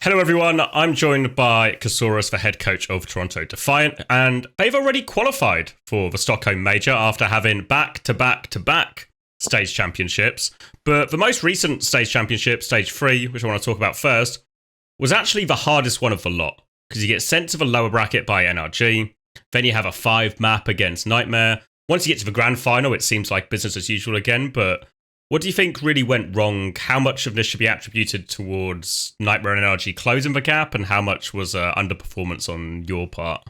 Hello everyone, I'm joined by Casores, the head coach of Toronto Defiant, and they've already qualified for the Stockholm Major after having back-to-back-to-back stage championships. But the most recent stage championship, stage 3, which I want to talk about first, was actually the hardest one of the lot, because you get sent to the lower bracket by NRG, then you have a 5 map against Nightmare. Once you get to the grand final, it seems like business as usual again, but what do you think really went wrong? How much of this should be attributed towards Nightmare and NRG closing the gap, and how much was underperformance on your part?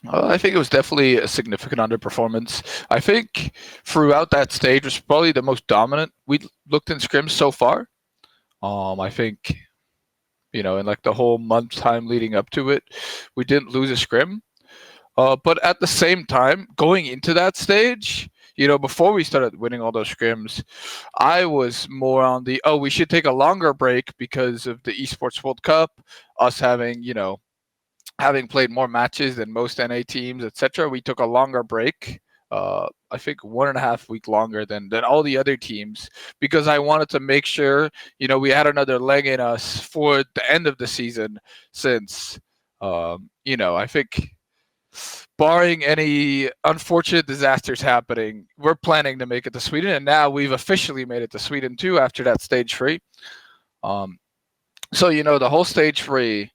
I think it was definitely a significant underperformance. I think throughout that stage was probably the most dominant we looked in scrims so far. I think, in like the whole month time leading up to it, we didn't lose a scrim. But at the same time, going into that stage, before we started winning all those scrims, I was more on the, we should take a longer break because of the Esports World Cup, us having played more matches than most NA teams, etc. We took a longer break, I think 1.5 week longer than all the other teams, because I wanted to make sure, we had another leg in us for the end of the season, since, I think barring any unfortunate disasters happening, we're planning to make it to Sweden, and now we've officially made it to Sweden too after that stage 3. So the whole stage 3,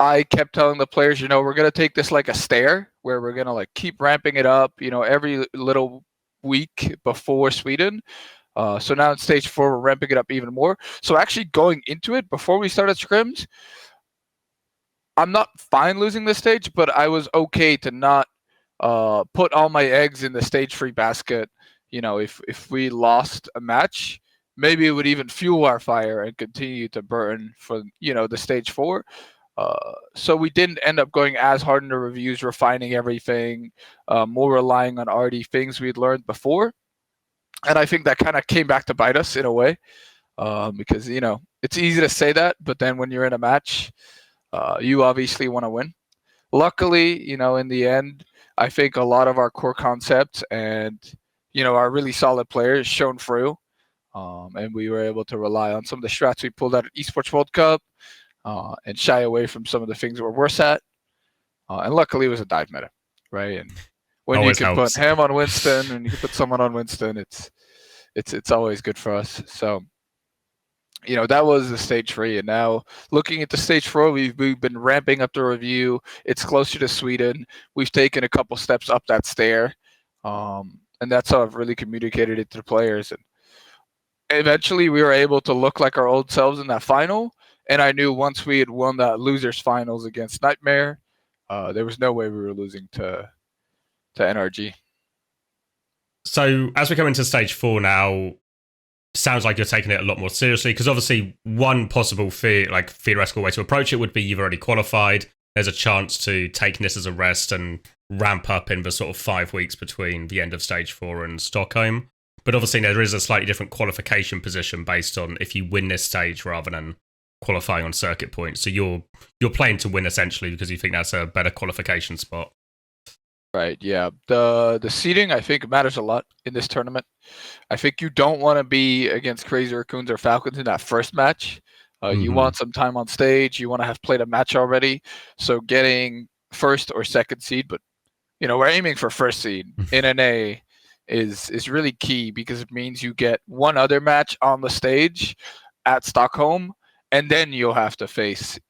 I kept telling the players, we're gonna take this like a stair, where we're gonna keep ramping it up, every little week before Sweden. So now in stage 4, we're ramping it up even more. So actually going into it before we started scrims, I'm not fine losing this stage, but I was okay to not put all my eggs in the stage 3 basket. If we lost a match, maybe it would even fuel our fire and continue to burn for the stage 4. So we didn't end up going as hard in the reviews, refining everything, more relying on already things we'd learned before. And I think that kind of came back to bite us in a way, because it's easy to say that, but then when you're in a match, you obviously want to win. Luckily, in the end, I think a lot of our core concepts and, our really solid players shone through. And we were able to rely on some of the strats we pulled out at Esports World Cup, and shy away from some of the things we're worse at. And luckily, it was a dive meta, right? And when Always you can helps. put Ham on Winston and you can put someone on Winston, it's always good for us. So, that was the stage 3, and now looking at the stage 4, we've been ramping up the review. It's closer to Sweden. We've taken a couple steps up that stair, and that's how I've really communicated it to the players. And eventually, we were able to look like our old selves in that final. And I knew once we had won that losers finals against Nightmare, there was no way we were losing to NRG. So as we come into stage 4 now, sounds like you're taking it a lot more seriously, because obviously one possible theoretical way to approach it would be you've already qualified. There's a chance to take this as a rest and ramp up in the sort of 5 weeks between the end of stage 4 and Stockholm. But obviously there is a slightly different qualification position based on if you win this stage rather than qualifying on circuit points. So you're playing to win essentially because you think that's a better qualification spot. Right, yeah. The seeding, I think, matters a lot in this tournament. I think you don't want to be against Crazy Raccoons or Falcons in that first match. You want some time on stage. You want to have played a match already. So getting first or second seed, but we're aiming for first seed in NA is really key, because it means you get one other match on the stage at Stockholm, and then you'll have to face,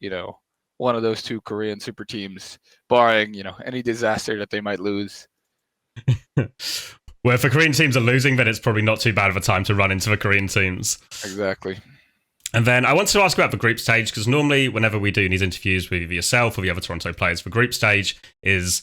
one of those 2 Korean super teams, barring, any disaster that they might lose. Well, if the Korean teams are losing, then it's probably not too bad of a time to run into the Korean teams. Exactly. And then I wanted to ask about the group stage, because normally whenever we do these interviews with yourself or the other Toronto players, the group stage is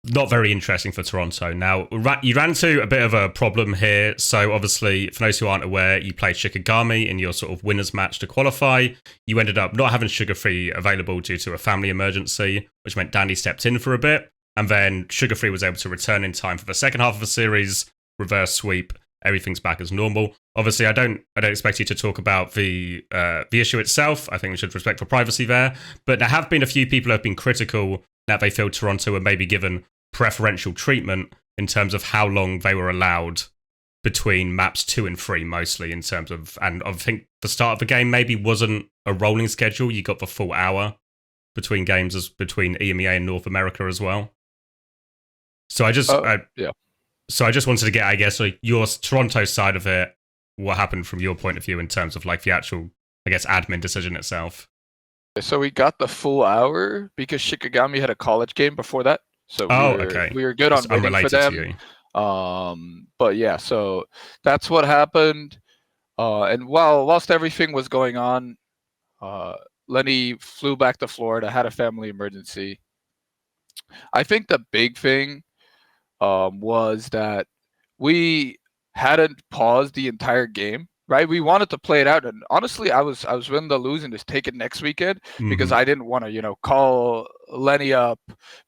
not very interesting for Toronto. Now, you ran into a bit of a problem here. So obviously, for those who aren't aware, you played Shikigami in your sort of winners match to qualify. You ended up not having Sugar Free available due to a family emergency, which meant Danny stepped in for a bit. And then Sugar Free was able to return in time for the second half of the series, reverse sweep, everything's back as normal. Obviously, I don't expect you to talk about the issue itself. I think we should respect for privacy there. But there have been a few people who have been critical that they feel Toronto were maybe given preferential treatment in terms of how long they were allowed between maps 2 and 3 mostly in terms of, and I think the start of the game maybe wasn't a rolling schedule. You got the full hour between games as between EMEA and North America as well. So I just So I just wanted to get, I guess, like your Toronto side of it. What happened from your point of view in terms of like the actual, I guess, admin decision itself? So we got the full hour because Shikigami had a college game before that. So we were good on waiting for them. But yeah, so that's what happened. And whilst everything was going on, Lenny flew back to Florida, had a family emergency. I think the big thing was that we hadn't paused the entire game. Right, we wanted to play it out, and honestly, I was willing to lose and just take it next weekend because I didn't want to, call Lenny up,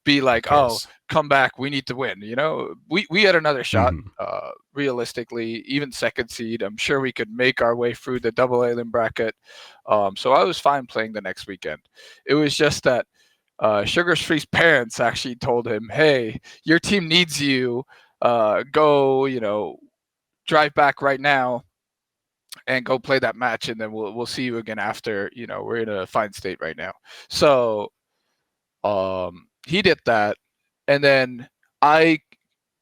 be like, "Oh, come back, we need to win." We had another shot. Realistically, even second seed, I'm sure we could make our way through the double A bracket. So I was fine playing the next weekend. It was just that Sugar Free's parents actually told him, "Hey, your team needs you. Go, drive back right now and go play that match, and then we'll see you again after. We're in a fine state right now." So he did that, and then I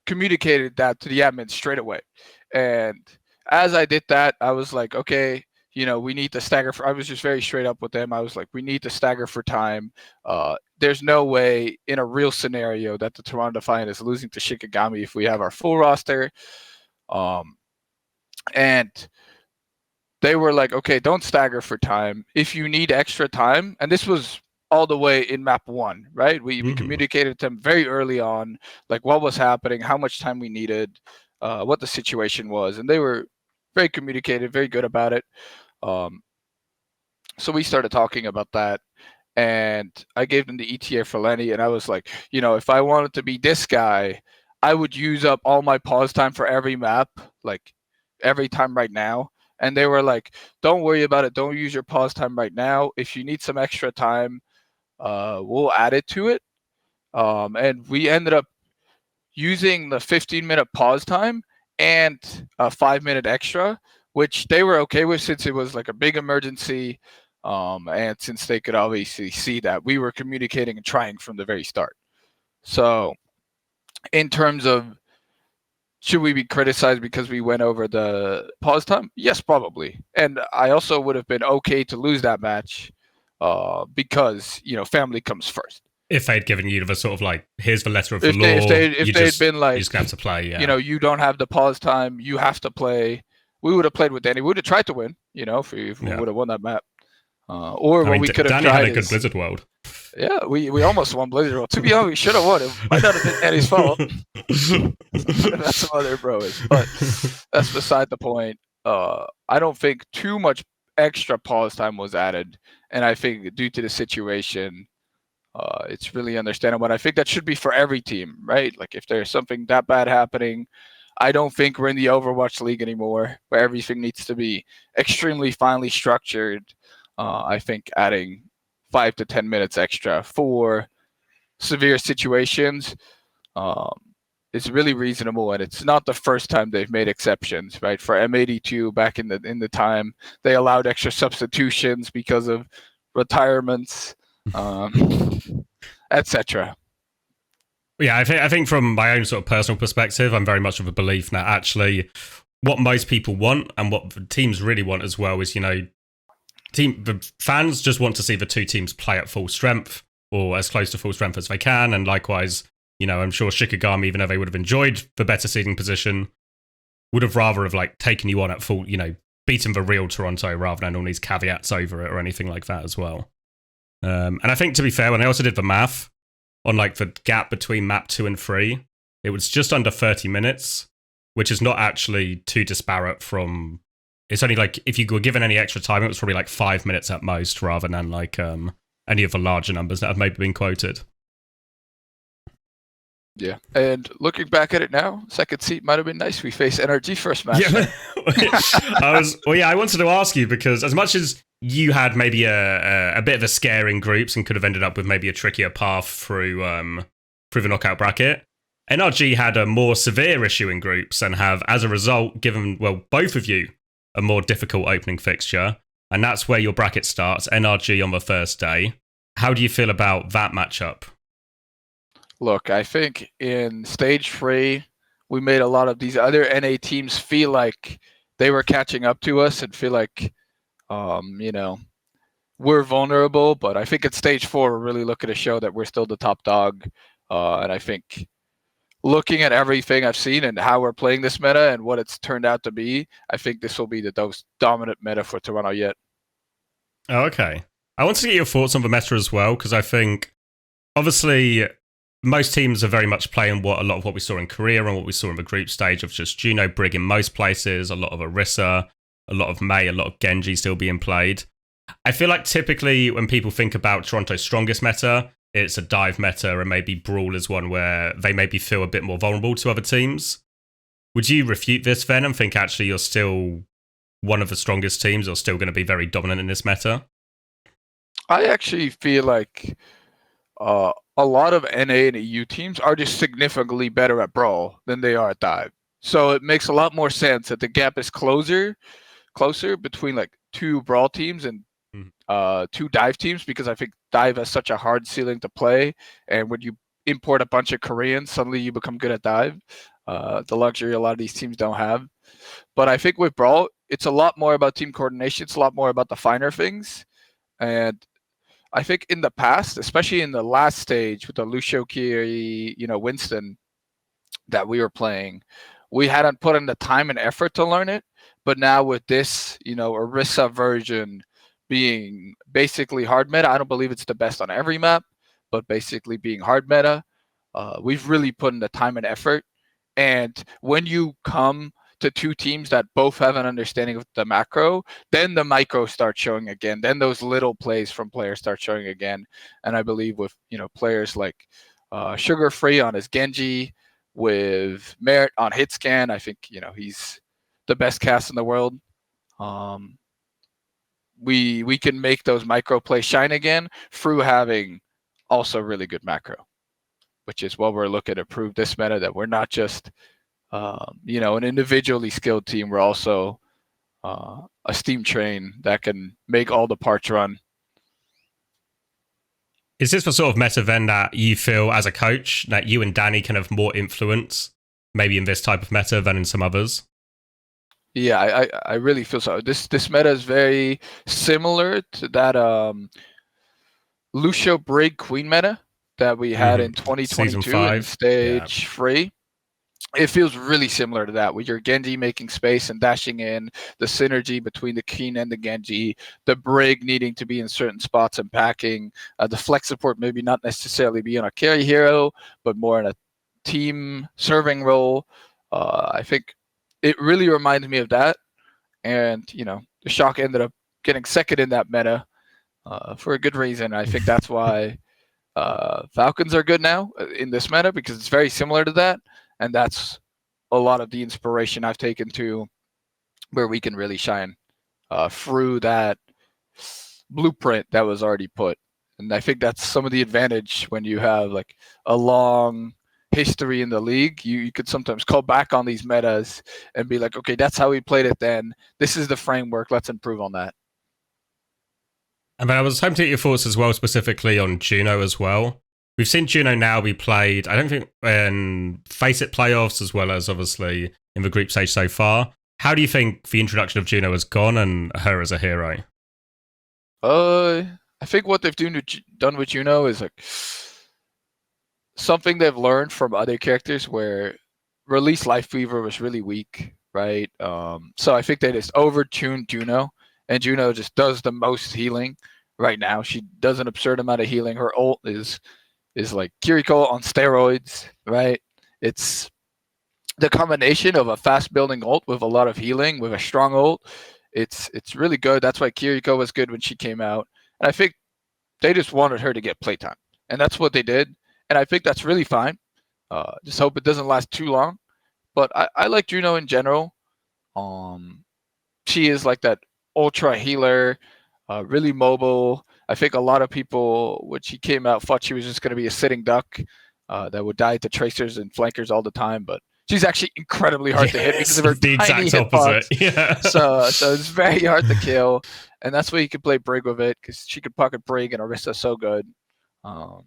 communicated that to the admin straight away. And as I did that, I was like, okay, we need to stagger I was just very straight up with them. I was like, we need to stagger for time. There's no way in a real scenario that the Toronto Defiant is losing to Shikigami if we have our full roster. And they were like, okay, don't stagger for time. If you need extra time, and this was all the way in map 1, right? We communicated to them very early on, like what was happening, how much time we needed, what the situation was. And they were very communicative, very good about it. So we started talking about that. And I gave them the ETA for Lenny. And I was like, if I wanted to be this guy, I would use up all my pause time for every map, like every time right now. And they were like, don't worry about it. Don't use your pause time right now. If you need some extra time, we'll add it to it. And we ended up using the 15-minute pause time and a 5-minute extra, which they were okay with since it was like a big emergency. And since they could obviously see that we were communicating and trying from the very start. So in terms of, should we be criticized because we went over the pause time? Yes, probably. And I also would have been okay to lose that match because, family comes first. If they'd given you the sort of like, here's the letter of the law. If they'd been like, you just have to play, yeah. You don't have the pause time, you have to play. We would have played with Danny. We would have tried to win, if we would have won that map. We could have Danny tried had a good Blizzard World. Yeah, we almost won Blizzard World. To be honest, we should have won. It might not have been Danny's fault. That's some other bros. But that's beside the point. I don't think too much extra pause time was added. And I think due to the situation, it's really understandable. And I think that should be for every team, right? Like if there's something that bad happening, I don't think we're in the Overwatch League anymore where everything needs to be extremely finely structured. I think adding 5 to 10 minutes extra for severe situations is really reasonable, and it's not the first time they've made exceptions, right? For M82 back in the time, they allowed extra substitutions because of retirements, etc. Yeah, I think from my own sort of personal perspective, I'm very much of a belief that actually what most people want and what the teams really want as well is, the fans just want to see the two teams play at full strength or as close to full strength as they can. And likewise, I'm sure Shikigami, even though they would have enjoyed the better seeding position, would have rather have like taken you on at full, beaten the real Toronto rather than all these caveats over it or anything like that as well. And I think, to be fair, when I also did the math on like the gap between map 2 and 3, it was just under 30 minutes, which is not actually too disparate from... It's only like, if you were given any extra time, it was probably like 5 minutes at most, rather than like any of the larger numbers that have maybe been quoted. Yeah, and looking back at it now, second seat might have been nice. We faced NRG first match. Yeah, I wanted to ask you, because as much as you had maybe a bit of a scare in groups and could have ended up with maybe a trickier path through the knockout bracket, NRG had a more severe issue in groups and have, as a result, given, well, both of you a more difficult opening fixture. And that's where your bracket starts, NRG on the first day. How do you feel about that matchup? Look, I think in stage 3, we made a lot of these other NA teams feel like they were catching up to us and feel like, we're vulnerable. But I think at stage 4, we're really looking to show that we're still the top dog. And I think looking at everything I've seen and how we're playing this meta and what it's turned out to be, I think this will be the most dominant meta for Toronto yet. Oh, okay. I want to get your thoughts on the meta as well, because I think, obviously, most teams are very much playing a lot of what we saw in Korea and what we saw in the group stage of just Juno, Brig in most places, a lot of Orisa, a lot of Mei, a lot of Genji still being played. I feel like typically when people think about Toronto's strongest meta, it's a dive meta, and maybe Brawl is one where they maybe feel a bit more vulnerable to other teams. Would you refute this then and think actually you're still one of the strongest teams or still going to be very dominant in this meta? I actually feel like a lot of NA and EU teams are just significantly better at Brawl than they are at Dive. So it makes a lot more sense that the gap is closer between like 2 Brawl teams and 2 Dive teams, because I think Dive has such a hard ceiling to play, and when you import a bunch of Koreans, suddenly you become good at Dive. The luxury a lot of these teams don't have. But I think with Brawl, it's a lot more about team coordination. It's a lot more about the finer things. And I think in the past, especially in the last stage with the Lucio, Kiri, Winston that we were playing, we hadn't put in the time and effort to learn it. But now with this, Orisa version being basically hard meta, I don't believe it's the best on every map, but basically being hard meta, we've really put in the time and effort. And when you come to 2 teams that both have an understanding of the macro, then the micro starts showing again. Then those little plays from players start showing again. And I believe with players like Sugar Free on his Genji, with Merit on hit scan, I think he's the best cast in the world. We can make those micro plays shine again through having also really good macro, which is what we're looking to prove this meta, that we're not just an individually skilled team. We're also a steam train that can make all the parts run. Is this the sort of meta then that you feel as a coach that you and Danny can have more influence maybe in this type of meta than in some others? Yeah, I really feel so. This meta is very similar to that Lucio Brig Queen meta that we had in 2022 in stage 3. It feels really similar to that, with your Genji making space and dashing in, the synergy between the Queen and the Genji, the Brig needing to be in certain spots and packing, the flex support maybe not necessarily being a carry hero, but more in a team serving role. I think it really reminds me of that. And, the Shock ended up getting second in that meta for a good reason. I think that's why Falcons are good now in this meta, because it's very similar to that. And that's a lot of the inspiration I've taken to where we can really shine through that blueprint that was already put. And I think that's some of the advantage when you have like a long history in the league. You could sometimes call back on these metas and be like, okay, that's how we played it then. This is the framework. Let's improve on that. And then I was hoping to get your thoughts as well, specifically on Juno as well. We've seen Juno now be played, I don't think, in Face It playoffs, as well as obviously in the group stage so far. How do you think the introduction of Juno has gone and her as a hero? I think what they've done with Juno is like something they've learned from other characters, where Release Life Weaver was really weak, right? So I think they just overtuned Juno, and Juno just does the most healing right now. She does an absurd amount of healing. Her ult is like Kiriko on steroids, right? It's the combination of a fast building ult with a lot of healing with a strong ult. It's really good. That's why Kiriko was good when she came out. And I think they just wanted her to get playtime, and that's what they did. And I think that's really fine. Just hope it doesn't last too long. But I like Juno in general. She is like that ultra healer, really mobile. I think a lot of people, when she came out, thought she was just going to be a sitting duck. that would die to tracers and flankers all the time, but she's actually incredibly hard to hit because of her the tiny exact opposite. Yeah. So it's very hard to kill, and that's why you can play Brig with it because she could pocket Brig and Orisa so good. I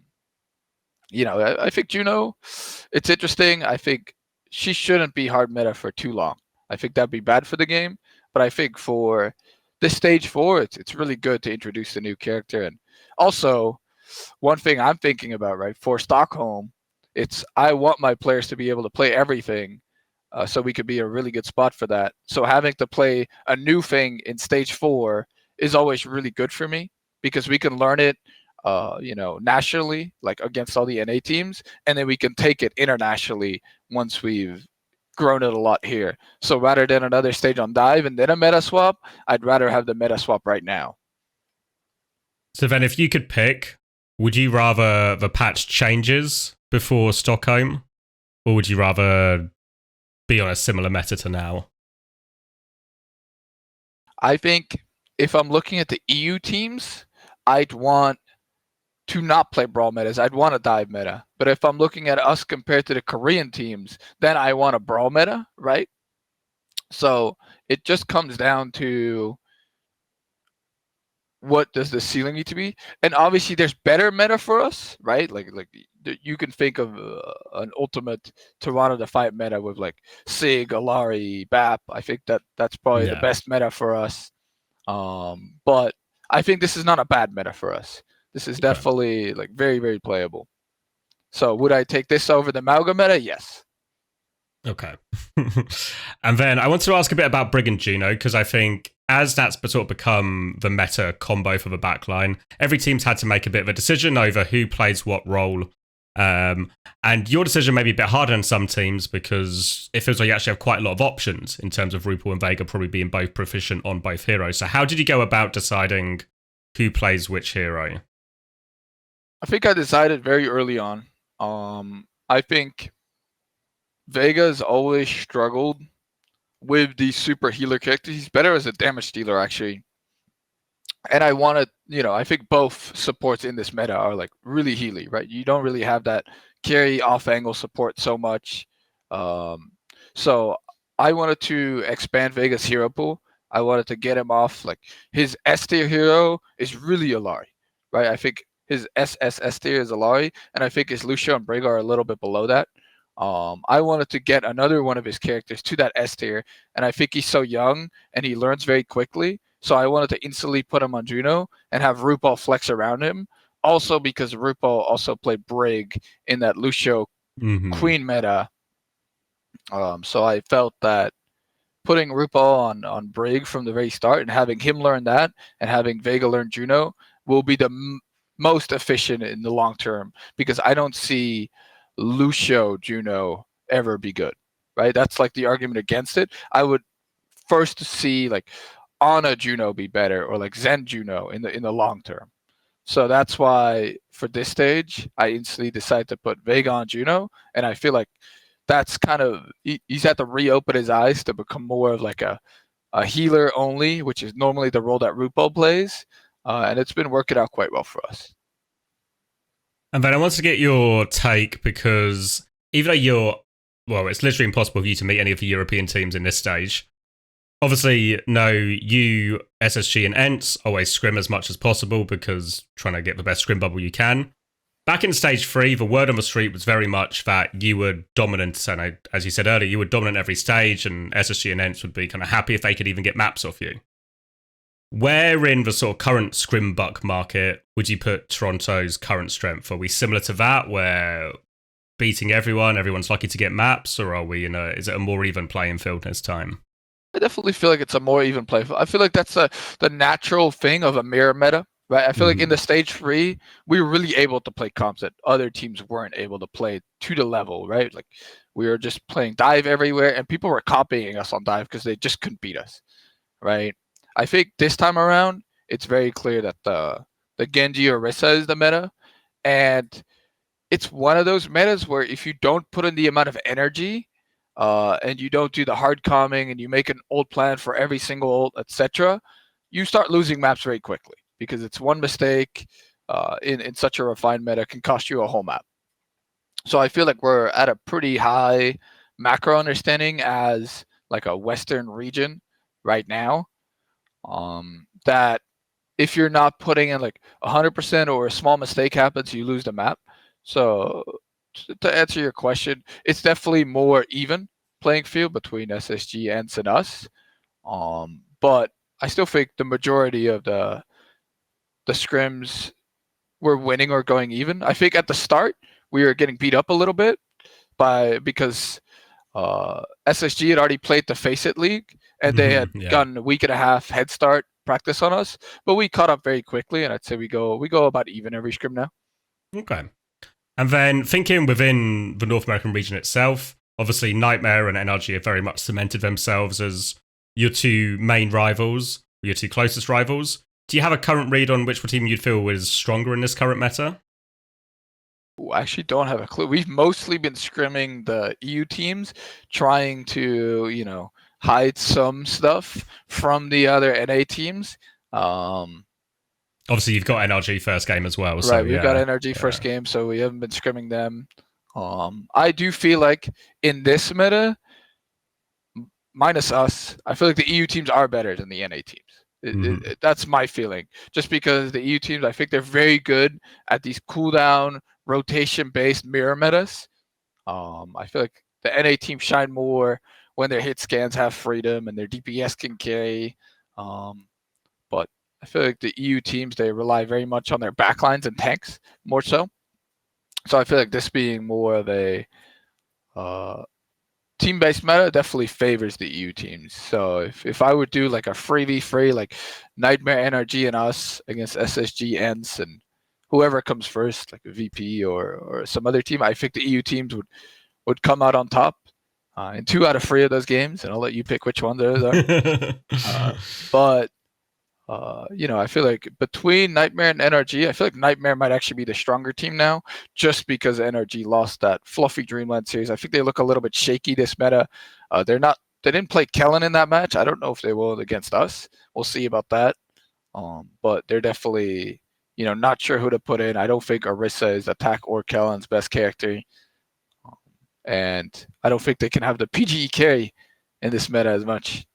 think Juno, it's interesting. I think she shouldn't be hard meta for too long. I think that'd be bad for the game, but I think for this stage 4, it's really good to introduce a new character. And also, one thing I'm thinking about, right, for Stockholm, I want my players to be able to play everything, so we could be a really good spot for that. So having to play a new thing in stage 4 is always really good for me because we can learn it, nationally, like against all the NA teams, and then we can take it internationally once we've grown it a lot here. So rather than another stage on dive and then a meta swap, I'd rather have the meta swap right now. So then if you could pick, would you rather the patch changes before Stockholm, or would you rather be on a similar meta to now? I think if I'm looking at the EU teams, I'd want to not play brawl metas. I'd want a dive meta. But if I'm looking at us compared to the Korean teams, then I want a brawl meta, right? So it just comes down to what does the ceiling need to be? And obviously there's better meta for us, right? Like you can think of an ultimate Toronto Defiant meta with like Sig, Alari, BAP. I think that's probably the best meta for us. But I think this is not a bad meta for us. This is definitely like very, very playable. So would I take this over the Mauga meta? Yes. Okay. And then I want to ask a bit about Brig and Juno, because I think as that's sort of become the meta combo for the backline, every team's had to make a bit of a decision over who plays what role. And your decision may be a bit harder than some teams because it feels like you actually have quite a lot of options in terms of Rupal and Vega probably being both proficient on both heroes. So how did you go about deciding who plays which hero? I think I decided very early on. I think Vega's always struggled with the super healer characters. He's better as a damage dealer, actually. And I wanted, I think both supports in this meta are like really healy, right? You don't really have that carry off angle support so much. So I wanted to expand Vega's hero pool. I wanted to get him off. Like his S tier hero is really Alari, right? I think his S tier is Alari, and I think his Lucio and Brig are a little bit below that. I wanted to get another one of his characters to that S tier, and I think he's so young and he learns very quickly. So I wanted to instantly put him on Juno and have Rupal flex around him. Also because Rupal also played Brig in that Lucio Queen meta. So I felt that putting Rupal on Brig from the very start and having him learn that and having Vega learn Juno will be the most efficient in the long term, because I don't see Lucio Juno ever be good, right? That's like the argument against it. I would first see like Ana Juno be better, or like Zen Juno in the long term. So that's why for this stage, I instantly decided to put Vega on Juno, and I feel like that's kind of he's had to reopen his eyes to become more of like a healer only, which is normally the role that Rupal plays, and it's been working out quite well for us. And then I want to get your take, because even though it's literally impossible for you to meet any of the European teams in this stage. Obviously, no, you, SSG, and ENTS always scrim as much as possible because trying to get the best scrim bubble you can. Back in stage 3, the word on the street was very much that you were dominant, and as you said earlier, you were dominant every stage, and SSG and ENTS would be kind of happy if they could even get maps off you. Where in the sort of current Scrimbuck market would you put Toronto's current strength? Are we similar to that, where beating everyone's lucky to get maps, or are we is it a more even playing field this time? I definitely feel like it's a more even play. I feel like that's the natural thing of a mirror meta, right? I feel like in the stage 3, we were really able to play comps that other teams weren't able to play to the level, right? Like we were just playing dive everywhere, and people were copying us on dive because they just couldn't beat us, right? I think this time around, it's very clear that the Genji Orisa is the meta, and it's one of those metas where if you don't put in the amount of energy, and you don't do the hard calming, and you make an ult plan for every single ult, etc., you start losing maps very quickly, because it's one mistake in such a refined meta can cost you a whole map. So I feel like we're at a pretty high macro understanding as like a Western region right now. That if you're not putting in like 100% or a small mistake happens, you lose the map. So to answer your question, it's definitely more even playing field between SSG, ENTS, and us. But I still think the majority of the scrims were winning or going even. I think at the start we were getting beat up a little bit because SSG had already played the Face It League and they had gotten a week and a half head start practice on us, but we caught up very quickly, and I'd say we go about even every scrim now. Okay. And then thinking within the North American region itself, obviously Nightmare and NRG have very much cemented themselves as your two main rivals, your two closest rivals. Do you have a current read on which team you'd feel is stronger in this current meta? I actually don't have a clue. We've mostly been scrimming the EU teams, trying to, hide some stuff from the other NA teams. Obviously, you've got NRG first game as well. Right, so we've got NRG first game, so we haven't been scrimming them. I do feel like in this meta, minus us, I feel like the EU teams are better than the NA teams. That's my feeling. Just because the EU teams, I think they're very good at these cooldown, rotation-based mirror metas. I feel like the NA teams shine more when their hit scans have freedom and their DPS can carry. But I feel like the EU teams, they rely very much on their backlines and tanks more so. So I feel like this being more of a team-based meta definitely favors the EU teams. So if I would do like a 3v3, like Nightmare, NRG, and us against SSG, ENTS, and whoever comes first, like a VP or some other team, I think the EU teams would come out on top in 2 out of 3 of those games, and I'll let you pick which one those are. But I feel like between Nightmare and NRG, I feel like Nightmare might actually be the stronger team now, just because NRG lost that fluffy Dreamland series. I think they look a little bit shaky this meta. They didn't play Kellen in that match. I don't know if they will against us. We'll see about that. But they're definitely, not sure who to put in. I don't think Orisa is Attack or Kellen's best character. And I don't think they can have the PGE carry in this meta as much.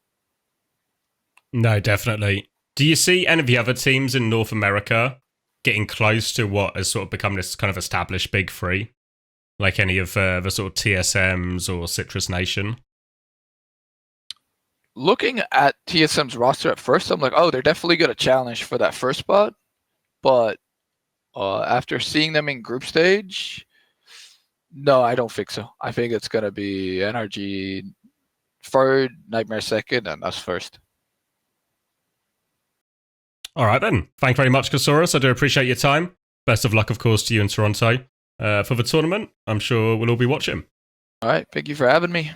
No, definitely. Do you see any of the other teams in North America getting close to what has sort of become this kind of established big three? Like any of the sort of TSMs or Citrus Nation? Looking at TSM's roster at first, I'm like, oh, they're definitely going to challenge for that first spot. But after seeing them in group stage, no, I don't think so. I think it's going to be NRG third, Nightmare second, and us first. All right, then. Thank you very much, Casores. I do appreciate your time. Best of luck, of course, to you in Toronto for the tournament. I'm sure we'll all be watching. All right. Thank you for having me.